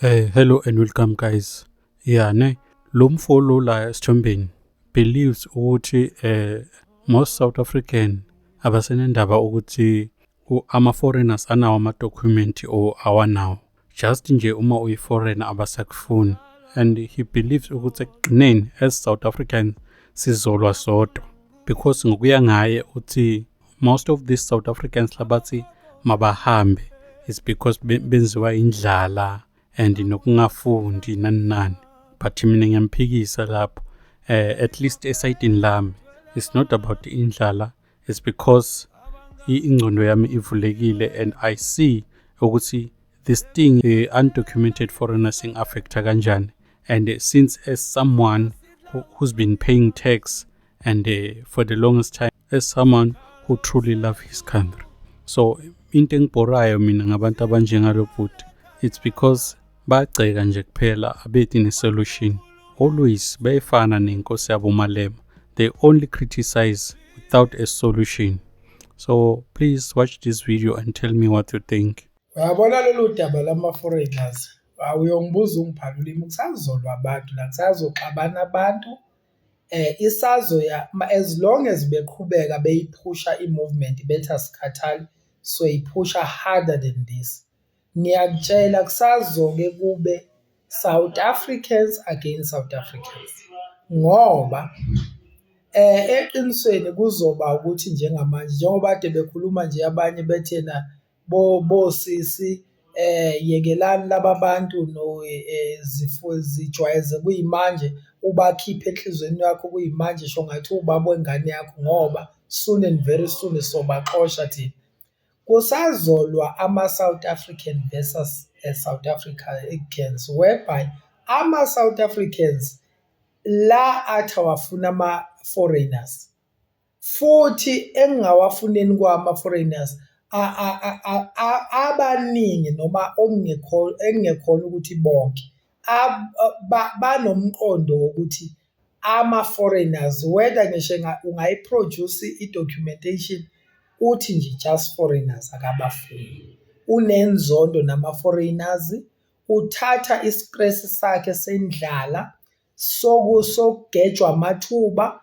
Hello and welcome guys. Lo mfolo la esithombeni believes ukuthi most South African abasenendaba ukuthi ama foreigners anawo ama document or awanawo. Just nje uma uyi foreigner abasakufuni, and he believes ukuthi ekugcineni as South Africans sizolwa sodwa, because ngokuya ngaye uthi most of these South Africans labathi mabahambe is because benziwa indlala and nokungafundi nani. But mina ngiyamphikisa lapho, at least esayidini lami it's not about indlala, it's because ingcondo yami ivulekile and I see ukuthi this thing undocumented foreigners affecta kanjani. And since as someone who's been paying tax and for the longest time, as someone who truly love his country, so into engibhorayo mina ngabantu abanjengalo bhuti, it's because bagceka nje kuphela abethi ne-solution. Always bayefana nenkosi yabo Malema, they only criticize without a solution. So please watch this video and tell me what you think. Uyabona lolu daba lama-foreigners, awuyongibuza ungiphalulimi, kusazolwa abantu la, kusazoxabana abantu. Isazoya as long as beqhubeka beyiphusha i-movement bethi asikhathali, so iphusha harder than this. Ngiyakutshela kusazoke kube South Africans against South Africans, ngoba eqinisweni kuzoba ukuthi njengamanje njengoba kade bekhuluma nje abanye bethena bosisi yekelani laba bantu no zijwayeze kuyimanje, ubakhiphe enhlizweni yakho kuyimanje sho ngathi ubaba wengane yakho, ngoba soon and very soon sobaxosha thina. Kusazolwa ama-South African versus South Africans, whereby ama-South Africans la athi awafuna ama-foreigners, futhi engingawafuneni kwama-foreigners abaningi noma engekhona ukuthi bonke banomqondo wokuthi ama-foreigners, whether ngisho ungayiproduce i-documentation uthi nje just foreigners akabafuni, unenzondo nama-foreigners, uthatha istress sakhe sendlala sokugejwa amathuba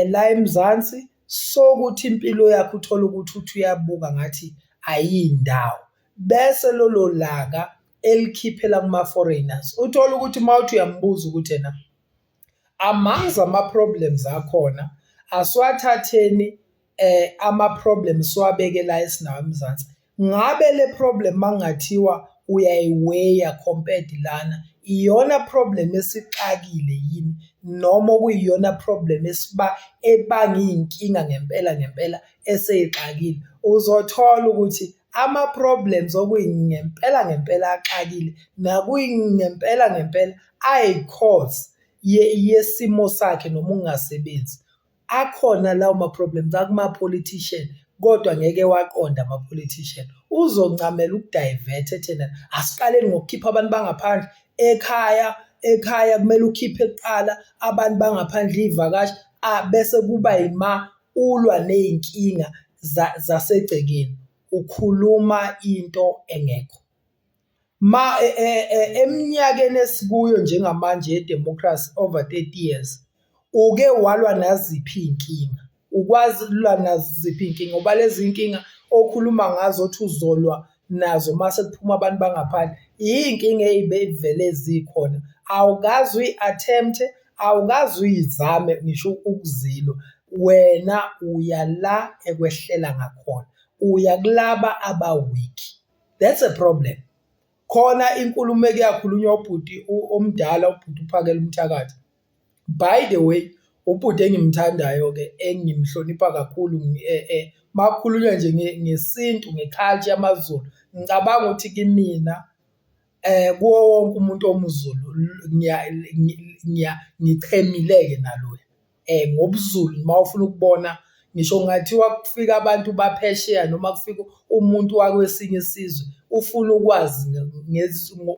la eMzansi, sokuthi impilo yakhe uthola ukuthi uyabuka ngathi ayindawo, bese lolo laka elikhiphela kuma-foreigners. Uthola ukuthi mawuthi uyambuza ukuthi yena amongst ama-problems akhona aswathatheni ama-problems siwabeke la esinawo eMzansi, ngabe le problem mangathiwa uyayiweya compared lana, iyona problem esixakile yini, noma kuyiyona problem ebanga iy'nkinga ngempela eseyixakile? Uzothola ukuthi ama-problems okuyingempela axakile nakuyingempela ayi-cause yesimo sakhe noma ungasebenzi. Akhona lawo ma-problems akuma-politician, kodwa ngeke waqonda ama-politician. Uzoncamela ukudivert ethena asiqaleni ngokukhipha abantu bangaphandle ekhaya kumele ukhiphe kuqala abantu bangaphandle ivakashi, bese kuba yima ulwa ney'nkinga zasegcekeni, ukhuluma into engekho. Eminyakeni esikuyo njengamanje ye-democracy over 30 years, uke walwa naziphi iy'nkinga? Ukwazi ulwa naziphi iy'nkinga? Ngoba lezi inkinga okhuluma ngazo othi uzolwa nazo mase kuphuma abantu bangaphandle, iy'nkinga ey'bevele zikhona, awukazi uyi-attempt-e, awukazi uyizame ngisho ukuzilwa. Wena uya la ekwehlela ngakhona, uya kulaba aba-weak. That's a problem. Khona inkulumo ekuyakhulunywa ubhuti omdala, ubhuti uPhakela Umthakathi. By the way, ubhuti engimthandayo-ke engimhlonipha kakhulu, makukhulunywa nje ngesintu, ngeculture yamaZulu, ngicabanga ukuthi kimina kuwo wonke umuntu omZulu ngichemile-ke naloya ngobuZulu. Mawufuna ukubona ngisho kungathiwa kufika abantu baphesheya noma kufika umuntu wakwesinye isizwe, ufuna ukwazi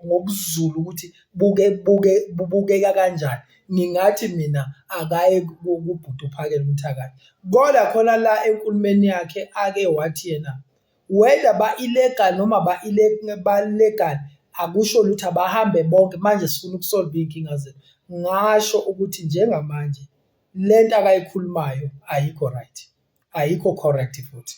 ngobuZulu ukuthi bubukeka kanjani, ngingathi mina akaye kubhuti uPhakela Umthakathi. Kodwa khona la enkulumeni yakhe ake wathi yena whether ba-illegal noma ba-legal, akusho lutho abahambe bonke manje sifuna ukusolve iy'nkinga zethu. Ngasho ukuthi njengamanje lento akayikhulumayo ayikho right, ayikho correct futhi.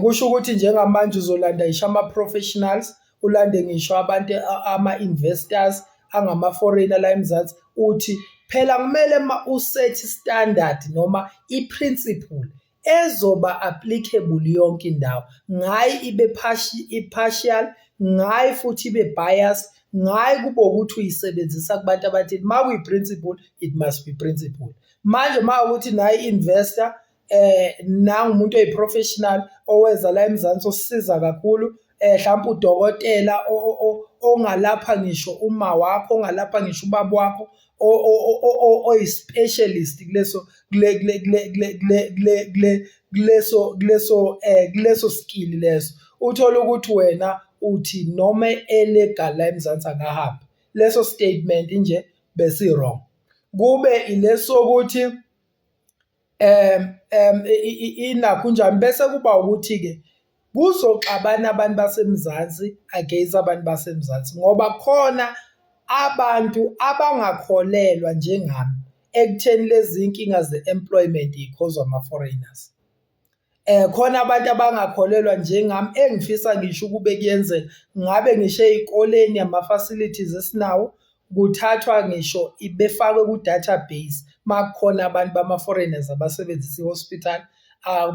Kusho ukuthi njengamanje uzolanda ngisho ama-professionals, ulande ngisho abantu ama-investors angama-foreigner la eMzansi, uthi phela kumele uset standard noma i-principle ezoba applicable yonke indawo, ngayi ibe partial, ngayi futhi ibe biased, ngayi kube ukuthi uyisebenzisa kubantu abathini. Ma kuyi-principle, it must be principle. Manje ma ukuthi nayi investor nangumuntu oyi-professional oweza la eMzansi osisiza kakhulu, mhlawumbe udokotela ongalapha ngisho uma wakho, ongalapha ngisho ubaba wakho, oyi-specialist kuleso skill leso, uthola ukuthi wena uthi noma illegal la eMzansi akahambi. Leso statement nje besi-wrong. Kube ileso ukuthi inakho njani, bese kuba ukuthi-ke kuzoxabana abantu baseMzansi against abantu baseMzansi, ngoba khona abantu abangakholelwa njengami ekutheni lezi inkinga ze-employment ikhozwa ama-foreigners. Khona abantu abangakholelwa njengami engifisa ngisho ukube kuyenzeka ngabe ngisho ey'koleni ama-facilities esinawo kuthathwa ngisho befakwe ku-database makukhona abantu bama-foreigners abasebenzisa i-hospital,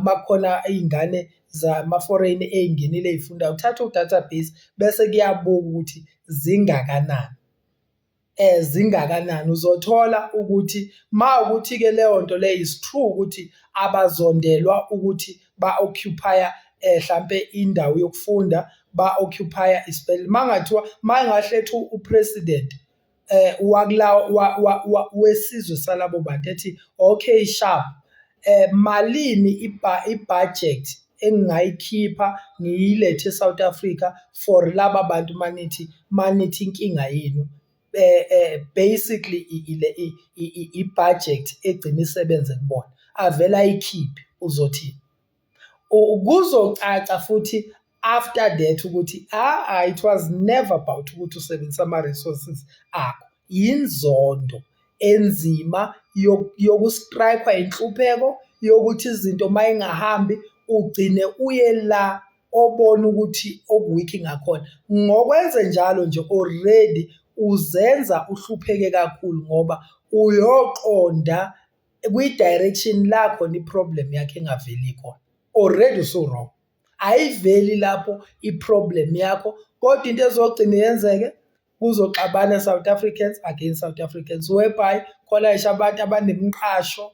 makukhona iy'ngane zama-foreign ey'ngenile ey'fundayo, kuthathwa u-database bese kuyabuka ukuthi zingakanani. Zingakanani, uzothola ukuthi ma ukuthi-ke leyo nto leyo is true ukuthi abazondelwa ukuthi ba-occupy mhlampe indawo yokufunda, ba-occupy isibhedlela. Mangathiwa mangahlethwa upresident wesizwe salabo bantu ethi okay sharp, malini ibudget engingayikhipha ngiyilethe eSouth Africa for laba bantu manithi inkinga yenu, basically i-budget egcina isebenze kubona, avela ayikhiphe, uzothini? Kuzocaca futhi after that ukuthi it was never about ukuthi usebenzisa ama-resources akho, yinzondo enzima yokustrikwa inhlupheko yokuthi izinto mayingahambi ugcine uye la obona ukuthi okuwiki ngakhona. Ngokwenze njalo nje already uzenza uhlupheke kakhulu ngoba uyoqonda kwi-direction lakho ni-problem yakho engaveli khona. Already usu-wrong, ayiveli lapho i-problem yakho, kodwa into ezogcina yenzeke kuzoxabana South Africans against South Africans, whereby khona ngisho abantu abanemiqasho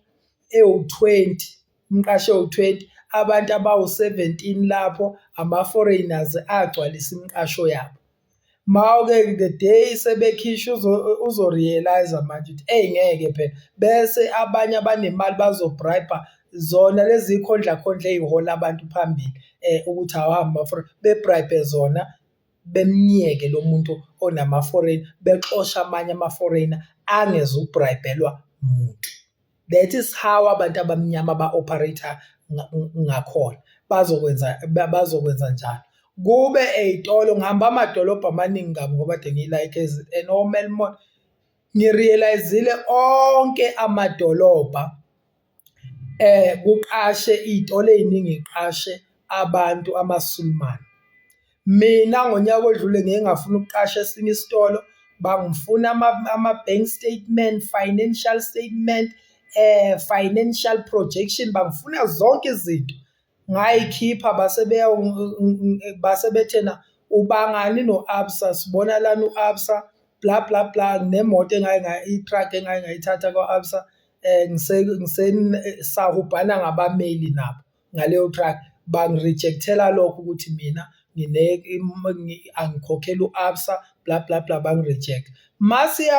ewu-20, abantu abawu-17 lapho ama-foreigners agcwalisa imiqasho yabo. Mawuke the day sebekhishwa uzo-realize manje ukuthi ngeke phela, bese abanye abanemali bazobribe zona lezi khondla ey'hola abantu phambili ukuthi awahamba bebribe zona, bemnyeke lo muntu onama-foreign, bexosha amanye ama-foreigner angeze ubribelwa muntu. That is how abantu abamnyama ba-operator ngakhona, bazokwenza njalo. Kube ey'tolo, ngihamba amadolobha amaningi kabi ngoba de ngiyi-like no-Melmont, ngirealizile onke amadolobha kuqashe iy'tolo ey'ningi, iqashe abantu amaSulumane. Mina ngonyaka odlule ngeke ngafuna ukuqasha esinye isitolo, bangifuna ama-bank statement, financial statement, financial projection, bangifuna zonke izinto. Ngayikhipha base bethena ubangani no-Absa, sibona lana u-Absa bla bla bla, nemoto i-truck engayithatha kwa-Absa, sahubhana ngabameli nabo ngaleyo truck, bangirejectela lokho ukuthi mina angikhokhela u-Absa bla bla bla, bangireject. Mase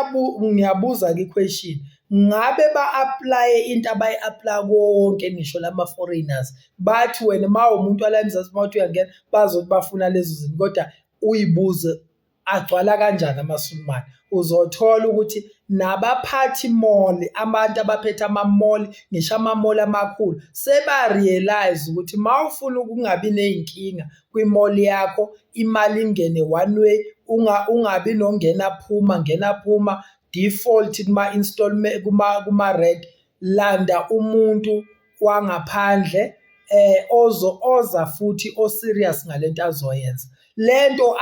ngiyabuza i-question, ngabe ba-aplaye into abayi-aplaya konke ngisho lama-foreigners, bathi wena ma umuntu wala eMzansi mawuthi uyangena bazothi bafuna lezo zinto, kodwa uyibuze agcwala kanjani amaSulumane, uzothola ukuthi nabaphathi mall, abantu abaphethe ama-mall, ngisho ama-mall amakhulu, seba-realize ukuthi ma ufuna ukungabi ney'nkinga kwi-mall yakho, imali ingene one way, ungabi nongena phuma default kuma-installment kuma-red, landa umuntu wangaphandle oza futhi o-serious ngalento azoyenza. Lento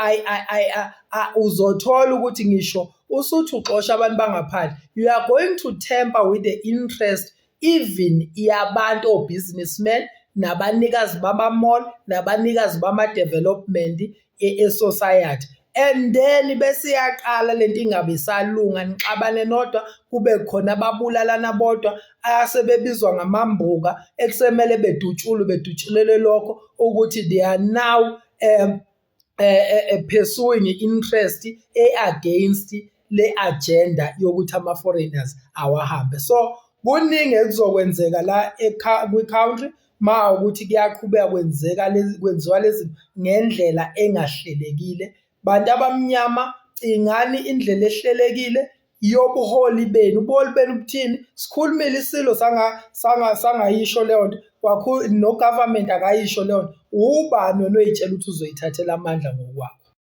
uzothola ukuthi ngisho usuthi uxosha abantu bangaphandle, you are going to tamper with the interest even yabantu o-businessmen, nabanikazi bama-mall, nabanikazi bama-development e-society. And then bese iyaqala lento ingabe isalunga, nixabane nodwa, kube khona ababulalana bodwa asebebizwa ngamambuka ekusemele bedutshulele lokho ukuthi they are now pursuing interest against le agenda yokuthi ama-foreigners awahambe. So kuningi ekuzokwenzeka la kwi-country ma ukuthi kuyaqhubeka kwenziwa lezi ngendlela engahlelekile. Bantu abamnyama, ingani indlela ehlelekile yobuholi benu. Ubuholi benu buthini? Sikhulumile isilo sangayisho leyo nto, no government akayisho leyo nto. Ubani wena oyitshela ukuthi uzoyithathela amandla ngokwakho?